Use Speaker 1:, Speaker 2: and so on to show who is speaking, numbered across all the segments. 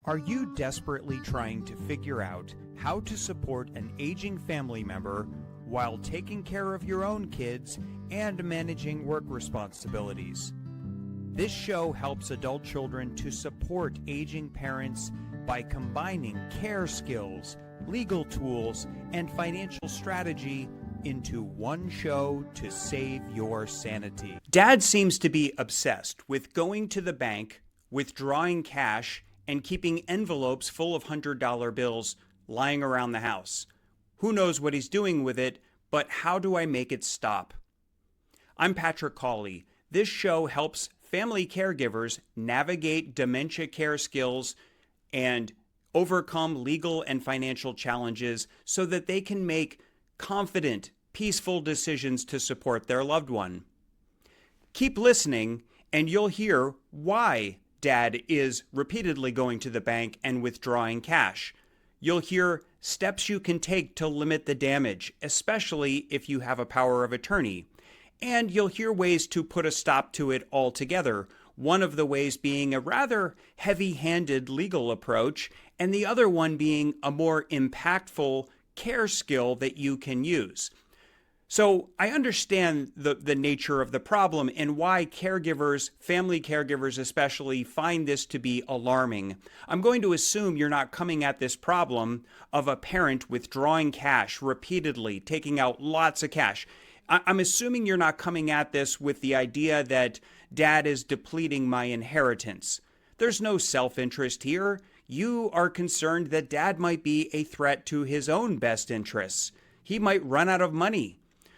Speaker 1: Are you desperately trying to figure out how to support an aging family member while taking care of your own kids and managing work responsibilities? This show helps adult children to support aging parents by combining care skills, legal tools, and financial strategy into one show to save your sanity. Dad seems to be obsessed with going to the bank, withdrawing cash, and keeping envelopes full of $100 bills lying around the house. Who knows what he's doing with it, but how do I make it stop? I'm Patrick Cawley. This show helps family caregivers navigate dementia care skills and overcome legal and financial challenges so that they can make confident, peaceful decisions to support their loved one. Keep listening and you'll hear why Dad is repeatedly going to the bank and withdrawing cash. You'll hear steps you can take to limit the damage, especially if you have a power of attorney. And you'll hear ways to put a stop to it altogether. One of the ways being a rather heavy-handed legal approach, and the other one being a more impactful care skill that you can use. So I understand the nature of the problem and why caregivers, family caregivers especially, find this to be alarming. I'm going to assume you're not coming at this problem of a parent withdrawing cash repeatedly, taking out lots of cash. I'm assuming you're not coming at this with the idea that Dad is depleting my inheritance. There's no self-interest here. You are concerned that Dad might be a threat to his own best interests. He might run out of money.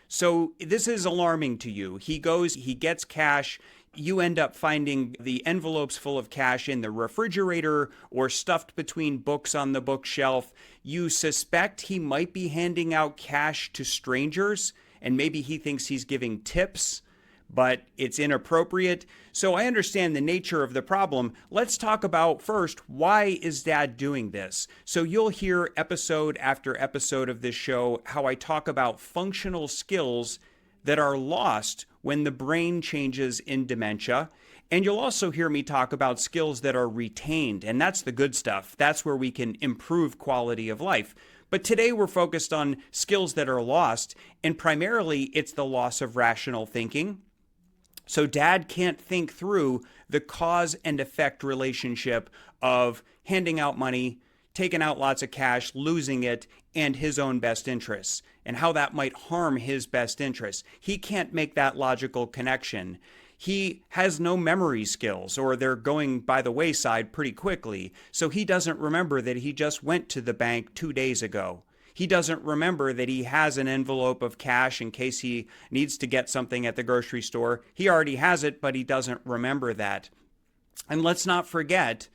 Speaker 1: So this is alarming to you. He goes, he gets cash. You end up finding the envelopes full of cash in the refrigerator or stuffed between books on the bookshelf. You suspect he might be handing out cash to strangers, and maybe he thinks he's giving tips, but it's inappropriate. So I understand the nature of the problem. Let's talk about first, why is Dad doing this? So you'll hear episode after episode of this show how I talk about functional skills that are lost when the brain changes in dementia. And you'll also hear me talk about skills that are retained, and that's the good stuff. That's where we can improve quality of life. But today we're focused on skills that are lost, and primarily it's the loss of rational thinking. So Dad can't think through the cause and effect relationship of handing out money, taking out lots of cash, losing it, and his own best interests, and how that might harm his best interests. He can't make that logical connection. He has no memory skills, or they're going by the wayside pretty quickly, so he doesn't remember that he just went to the bank 2 days ago. He doesn't remember that he has an envelope of cash in case he needs to get something at the grocery store. He already has it, but he doesn't remember that. And let's not forget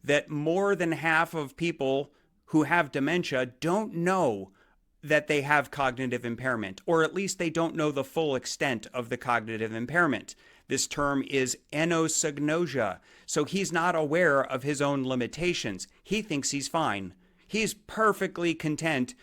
Speaker 1: that more than half of people who have dementia don't know that they have cognitive impairment, or at least they don't know the full extent of the cognitive impairment. This term is anosognosia, so he's not aware of his own limitations. He thinks he's fine. He's perfectly content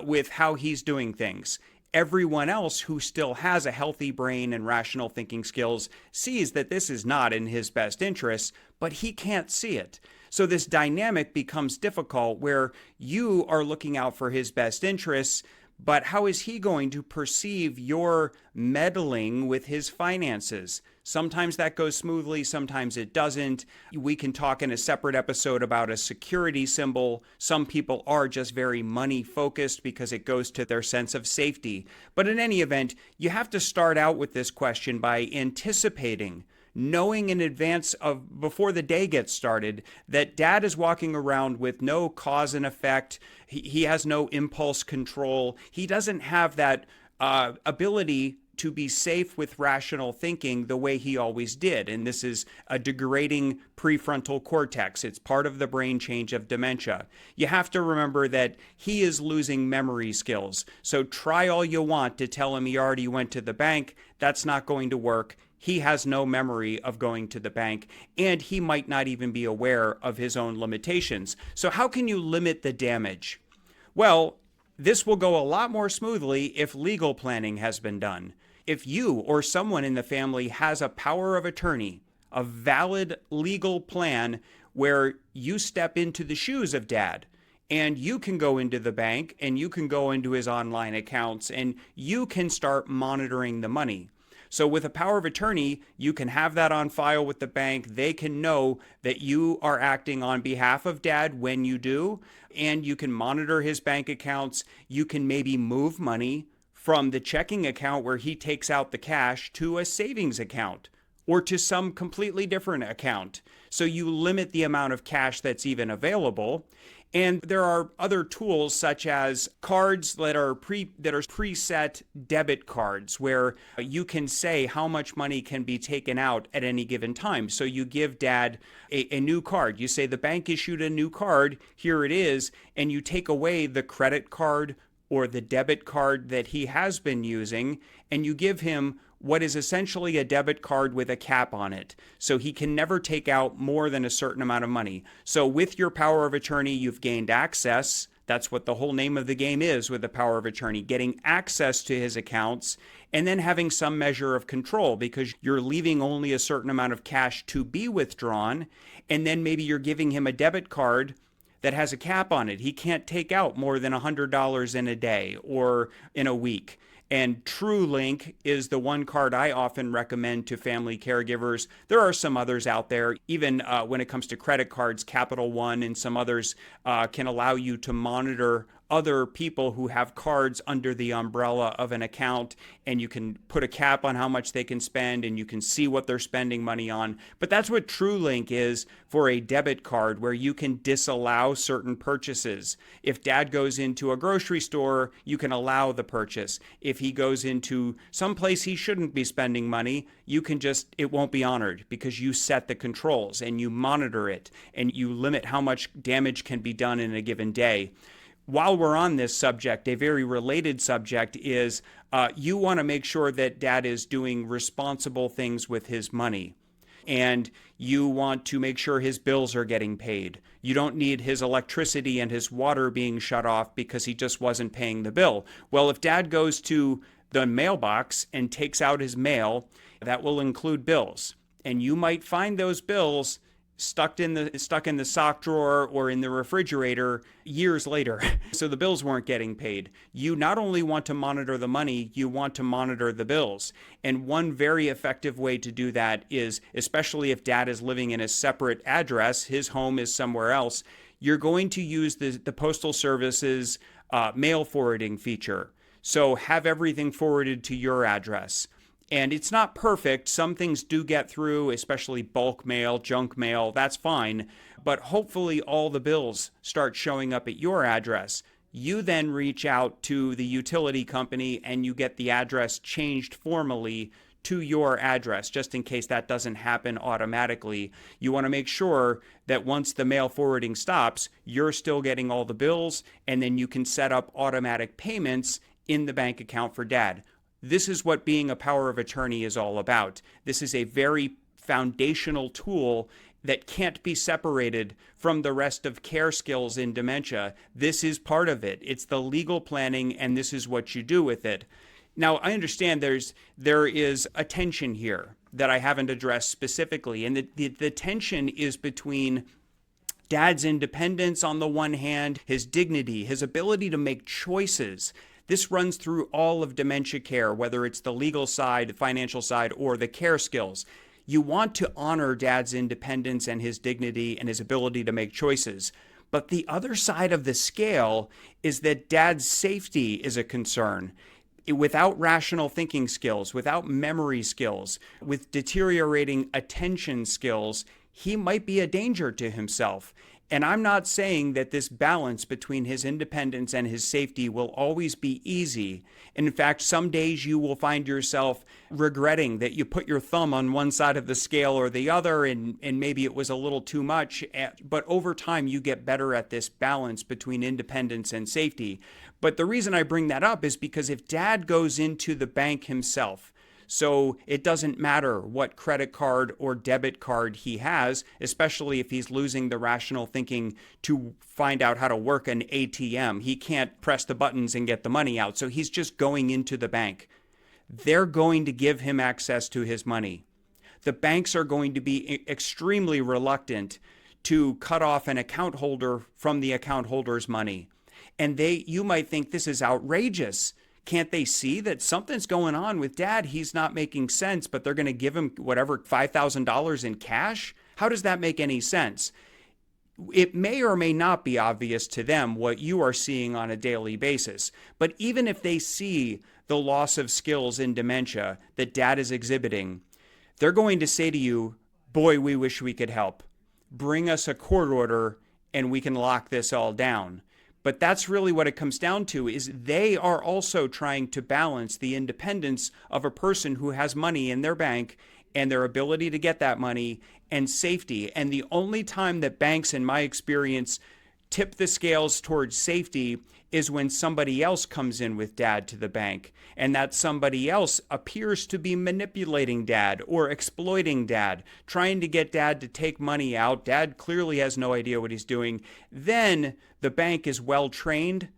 Speaker 1: with how he's doing things. Everyone else who still has a healthy brain and rational thinking skills sees that this is not in his best interests, but he can't see it. So this dynamic becomes difficult where you are looking out for his best interests, but how is he going to perceive your meddling with his finances? Sometimes that goes smoothly, sometimes it doesn't. We can talk in a separate episode about a security symbol. Some people are just very money focused because it goes to their sense of safety. But in any event, you have to start out with this question by anticipating, knowing in advance of before the day gets started that Dad is walking around with no cause and effect. He has no impulse control. He doesn't have that ability to be safe with rational thinking the way he always did. And this is a degrading prefrontal cortex. It's part of the brain change of dementia. You have to remember that he is losing memory skills. So try all you want to tell him he already went to the bank. That's not going to work. He has no memory of going to the bank, and he might not even be aware of his own limitations. So how can you limit the damage? Well, this will go a lot more smoothly if legal planning has been done. If you or someone in the family has a power of attorney, a valid legal plan where you step into the shoes of dad. And you can go into the bank and you can go into his online accounts and you can start monitoring the money. So with a power of attorney, you can have that on file with the bank. They can know that you are acting on behalf of dad when you do, and you can monitor his bank accounts. You can maybe move money from the checking account where he takes out the cash to a savings account or to some completely different account. So you limit the amount of cash that's even available. And there are other tools such as cards that are preset debit cards where you can say how much money can be taken out at any given time. So you give dad a new card. You say the bank issued a new card, here it is, and you take away the credit card or the debit card that he has been using, and you give him what is essentially a debit card with a cap on it. So he can never take out more than a certain amount of money. So with your power of attorney, you've gained access. That's what the whole name of the game is with the power of attorney, getting access to his accounts and then having some measure of control because you're leaving only a certain amount of cash to be withdrawn. And then maybe you're giving him a debit card that has a cap on it. He can't take out more than $100 in a day or in a week. And TrueLink is the one card I often recommend to family caregivers. There are some others out there. Even when it comes to credit cards, Capital One and some others can allow you to monitor other people who have cards under the umbrella of an account, and you can put a cap on how much they can spend and you can see what they're spending money on. But that's what TrueLink is for a debit card, where you can disallow certain purchases. If dad goes into a grocery store, you can allow the purchase. If he goes into some place he shouldn't be spending money, it won't be honored because you set the controls and you monitor it and you limit how much damage can be done in a given day. While we're on this subject, a very related subject is you want to make sure that dad is doing responsible things with his money. And you want to make sure his bills are getting paid. You don't need his electricity and his water being shut off because he just wasn't paying the bill. Well, if dad goes to the mailbox and takes out his mail, that will include bills. And you might find those bills stuck in the sock drawer or in the refrigerator years later. So the bills weren't getting paid. You not only want to monitor the money, you want to monitor the bills. And one very effective way to do that is, especially if dad is living in a separate address, his home is somewhere else, you're going to use the Postal Service's mail forwarding feature. So have everything forwarded to your address. And it's not perfect. Some things do get through, especially bulk mail, junk mail. That's fine. But hopefully all the bills start showing up at your address. You then reach out to the utility company and you get the address changed formally to your address, just in case that doesn't happen automatically. You want to make sure that once the mail forwarding stops, you're still getting all the bills, and then you can set up automatic payments in the bank account for dad. This is what being a power of attorney is all about. This is a very foundational tool that can't be separated from the rest of care skills in dementia. This is part of it. It's the legal planning, and this is what you do with it. Now, I understand there is a tension here that I haven't addressed specifically, and the tension is between dad's independence on the one hand, his dignity, his ability to make choices. This runs through all of dementia care, whether it's the legal side, the financial side, or the care skills. You want to honor dad's independence and his dignity and his ability to make choices. But the other side of the scale is that dad's safety is a concern. Without rational thinking skills, without memory skills, with deteriorating attention skills, he might be a danger to himself. And I'm not saying that this balance between his independence and his safety will always be easy. In fact, some days you will find yourself regretting that you put your thumb on one side of the scale or the other, and maybe it was a little too much. But over time, you get better at this balance between independence and safety. But the reason I bring that up is because if dad goes into the bank himself, so it doesn't matter what credit card or debit card he has, especially if he's losing the rational thinking to find out how to work an ATM. He can't press the buttons and get the money out. So he's just going into the bank. They're going to give him access to his money. The banks are going to be extremely reluctant to cut off an account holder from the account holder's money. And you might think this is outrageous. Can't they see that something's going on with dad? He's not making sense, but they're going to give him whatever, $5,000 in cash? How does that make any sense? It may or may not be obvious to them what you are seeing on a daily basis. But even if they see the loss of skills in dementia that dad is exhibiting, they're going to say to you, boy, we wish we could help. Bring us a court order and we can lock this all down. But that's really what it comes down to, is they are also trying to balance the independence of a person who has money in their bank and their ability to get that money and safety. And the only time that banks, in my experience, tip the scales towards safety is when somebody else comes in with dad to the bank, and that somebody else appears to be manipulating dad or exploiting dad, trying to get dad to take money out. Dad clearly has no idea what he's doing. Then the bank is well trained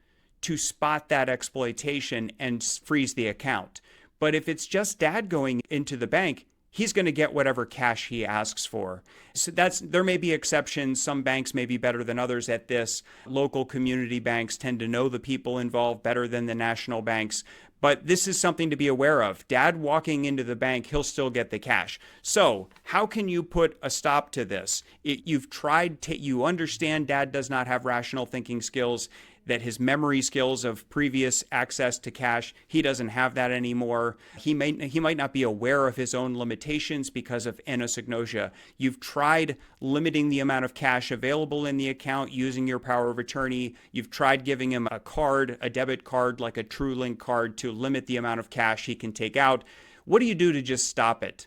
Speaker 1: to spot that exploitation and freeze the account. But if it's just dad going into the bank, he's going to get whatever cash he asks for. So there may be exceptions. Some banks may be better than others at this. Local community banks tend to know the people involved better than the national banks. But this is something to be aware of. Dad walking into the bank, he'll still get the cash. So how can you put a stop to this? You've tried you understand dad does not have rational thinking skills, that his memory skills of previous access to cash, he doesn't have that anymore. He might not be aware of his own limitations because of anosognosia. You've tried limiting the amount of cash available in the account using your power of attorney. You've tried giving him a card, a debit card like a TrueLink card, to limit the amount of cash he can take out. What do you do to just stop it?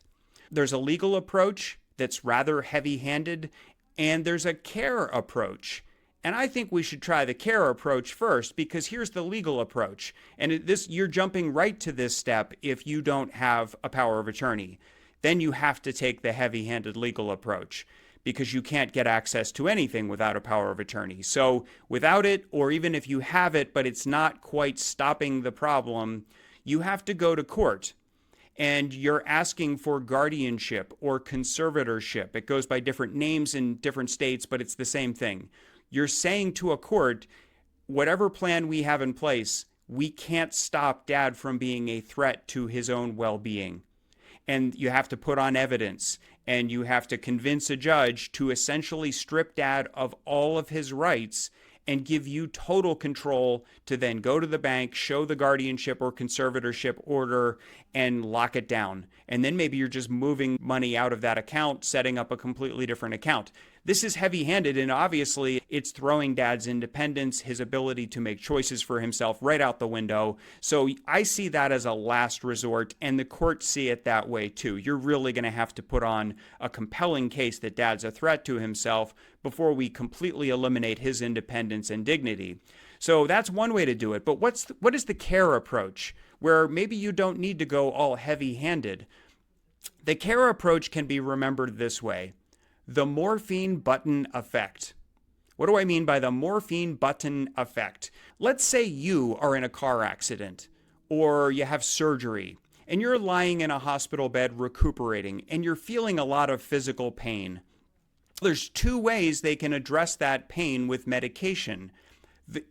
Speaker 1: There's a legal approach that's rather heavy-handed, and there's a care approach. And I think we should try the care approach first, because here's the legal approach. And you're jumping right to this step if you don't have a power of attorney. Then you have to take the heavy-handed legal approach, because you can't get access to anything without a power of attorney. So without it, or even if you have it, but it's not quite stopping the problem, you have to go to court. And you're asking for guardianship or conservatorship. It goes by different names in different states, but it's the same thing. You're saying to a court, whatever plan we have in place, we can't stop dad from being a threat to his own well-being. And you have to put on evidence, and you have to convince a judge to essentially strip dad of all of his rights and give you total control to then go to the bank, show the guardianship or conservatorship order, and lock it down. And then maybe you're just moving money out of that account, setting up a completely different account. This is heavy-handed, and obviously it's throwing dad's independence, his ability to make choices for himself, right out the window. So I see that as a last resort, and the courts see it that way too. You're really going to have to put on a compelling case that dad's a threat to himself before we completely eliminate his independence and dignity. So that's one way to do it. But what is the care approach, where maybe you don't need to go all heavy-handed? The care approach can be remembered this way: the morphine button effect. What do I mean by the morphine button effect? Let's say you are in a car accident, or you have surgery, and you're lying in a hospital bed recuperating, and you're feeling a lot of physical pain. There's two ways they can address that pain with medication.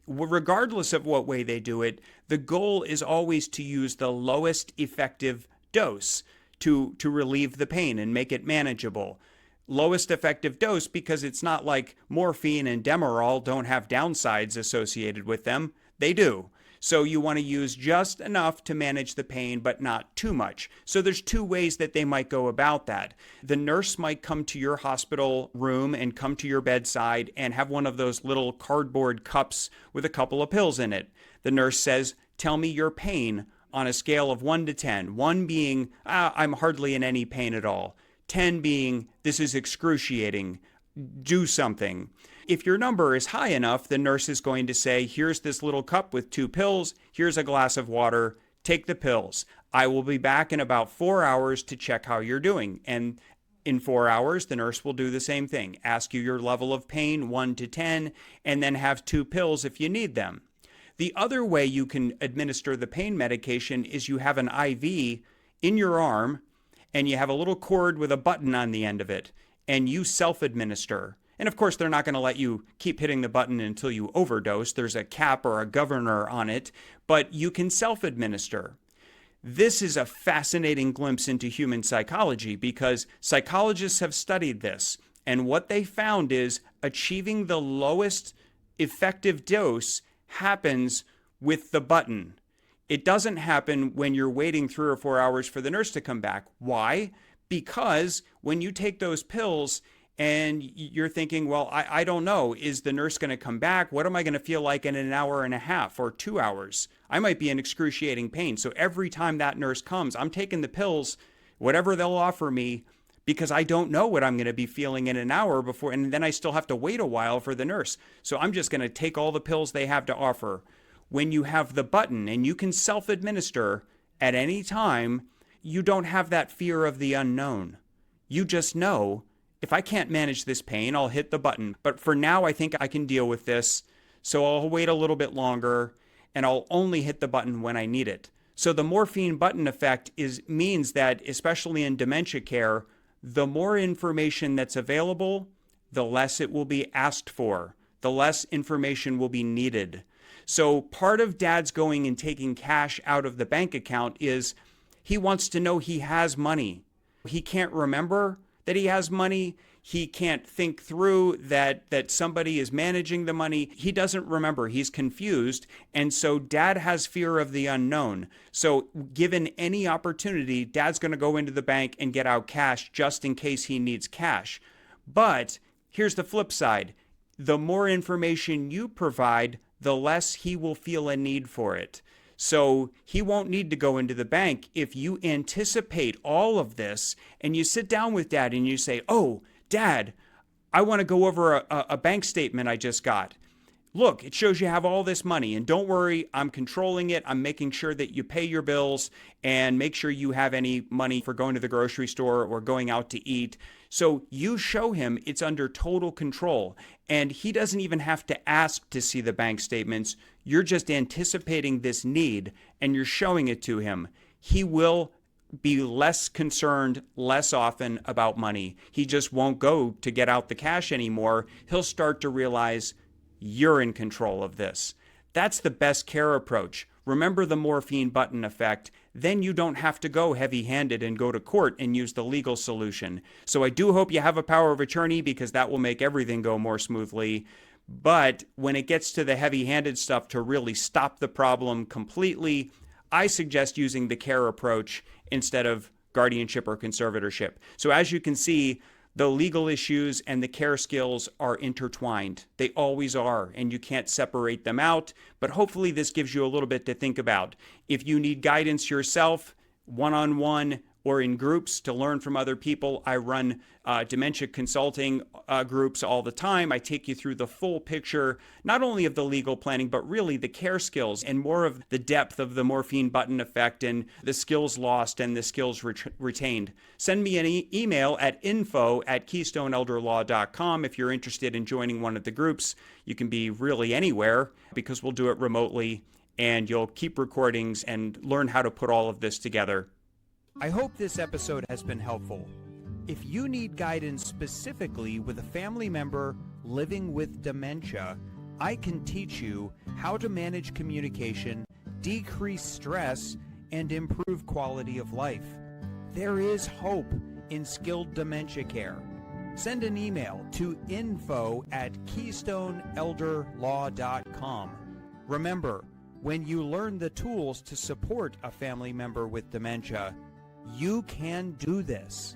Speaker 1: Regardless of what way they do it, the goal is always to use the lowest effective dose to relieve the pain and make it manageable. Lowest effective dose because it's not like morphine and Demerol don't have downsides associated with them. They do. So you want to use just enough to manage the pain, but not too much. So there's two ways that they might go about that. The nurse might come to your hospital room and come to your bedside and have one of those little cardboard cups with a couple of pills in it. The nurse says, "Tell me your pain on a scale of 1 to 10. 1 being, I'm hardly in any pain at all. 10 being, this is excruciating. Do something." If your number is high enough, the nurse is going to say, "Here's this little cup with 2 pills. Here's a glass of water. Take the pills. I will be back in about 4 hours to check how you're doing." And in 4 hours, the nurse will do the same thing. Ask you your level of pain, 1 to 10, and then have 2 pills if you need them. The other way you can administer the pain medication is you have an IV in your arm, and you have a little cord with a button on the end of it, and you self-administer. And of course, they're not going to let you keep hitting the button until you overdose. There's a cap or a governor on it, but you can self-administer. This is a fascinating glimpse into human psychology because psychologists have studied this. And what they found is achieving the lowest effective dose happens with the button. It doesn't happen when you're waiting 3 or 4 hours for the nurse to come back. Why? Because when you take those pills and you're thinking, well, I don't know, is the nurse going to come back? What am I going to feel like in an hour and a half or 2 hours? I might be in excruciating pain. So every time that nurse comes, I'm taking the pills, whatever they'll offer me, because I don't know what I'm going to be feeling in an hour before, and then I still have to wait a while for the nurse. So I'm just going to take all the pills they have to offer. When you have the button and you can self-administer at any time, you don't have that fear of the unknown. You just know, if I can't manage this pain, I'll hit the button. But for now, I think I can deal with this. So I'll wait a little bit longer and I'll only hit the button when I need it. So the morphine button effect means that, especially in dementia care, the more information that's available, the less it will be asked for, the less information will be needed. So part of Dad's going and taking cash out of the bank account is he wants to know he has money. He can't remember that he has money. He can't think through that somebody is managing the money. He doesn't remember. He's confused. And so Dad has fear of the unknown. So given any opportunity, Dad's going to go into the bank and get out cash just in case he needs cash. But here's the flip side. The more information you provide, the less he will feel a need for it. So he won't need to go into the bank if you anticipate all of this and you sit down with Dad and you say, oh, Dad, I want to go over a bank statement I just got. Look, it shows you have all this money, and don't worry, I'm controlling it. I'm making sure that you pay your bills and make sure you have any money for going to the grocery store or going out to eat. So you show him it's under total control, and he doesn't even have to ask to see the bank statements. You're just anticipating this need, and you're showing it to him. He will be less concerned less often about money. He just won't go to get out the cash anymore. He'll start to realize you're in control of this. That's the best care approach. Remember the morphine button effect. Then you don't have to go heavy-handed and go to court and use the legal solution. So I do hope you have a power of attorney because that will make everything go more smoothly. But when it gets to the heavy-handed stuff to really stop the problem completely, I suggest using the care approach instead of guardianship or conservatorship. So as you can see, the legal issues and the care skills are intertwined. They always are, and you can't separate them out. But hopefully this gives you a little bit to think about. If you need guidance yourself, one-on-one or in groups to learn from other people, I run dementia consulting groups all the time. I take you through the full picture, not only of the legal planning, but really the care skills and more of the depth of the morphine button effect and the skills lost and the skills retained. Send me an email at info@keystoneelderlaw.com if you're interested in joining one of the groups. You can be really anywhere because we'll do it remotely, and you'll keep recordings and learn how to put all of this together.
Speaker 2: I hope this episode has been helpful. If you need guidance specifically with a family member living with dementia, I can teach you how to manage communication, decrease stress, and improve quality of life. There is hope in skilled dementia care. Send an email to info@keystoneelderlaw.com. Remember, when you learn the tools to support a family member with dementia, you can do this.